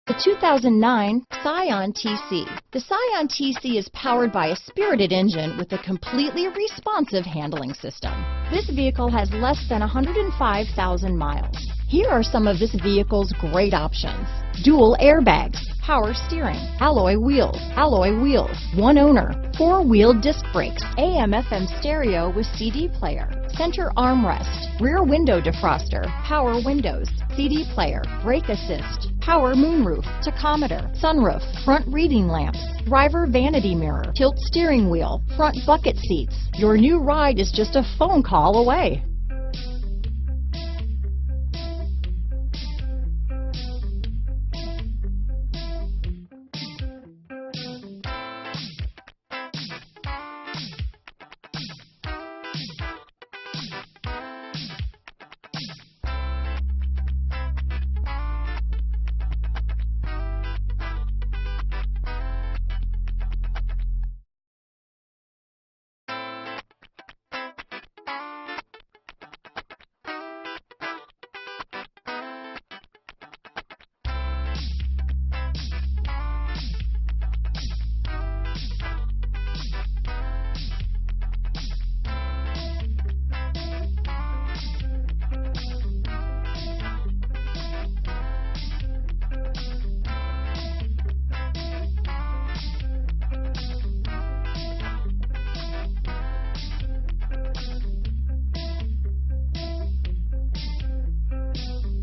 The 2009 Scion TC. The Scion TC is powered by a spirited engine with a completely responsive handling system. This vehicle has less than 105,000 miles. Here are some of this vehicle's great options: dual airbags, power steering, alloy wheels, one owner, four-wheel disc brakes, AM/FM stereo with CD player, center armrest, rear window defroster, power windows, CD player, brake assist, power moonroof, tachometer, sunroof, front reading lamps, driver vanity mirror, tilt steering wheel, front bucket seats. Your new ride is just a phone call away.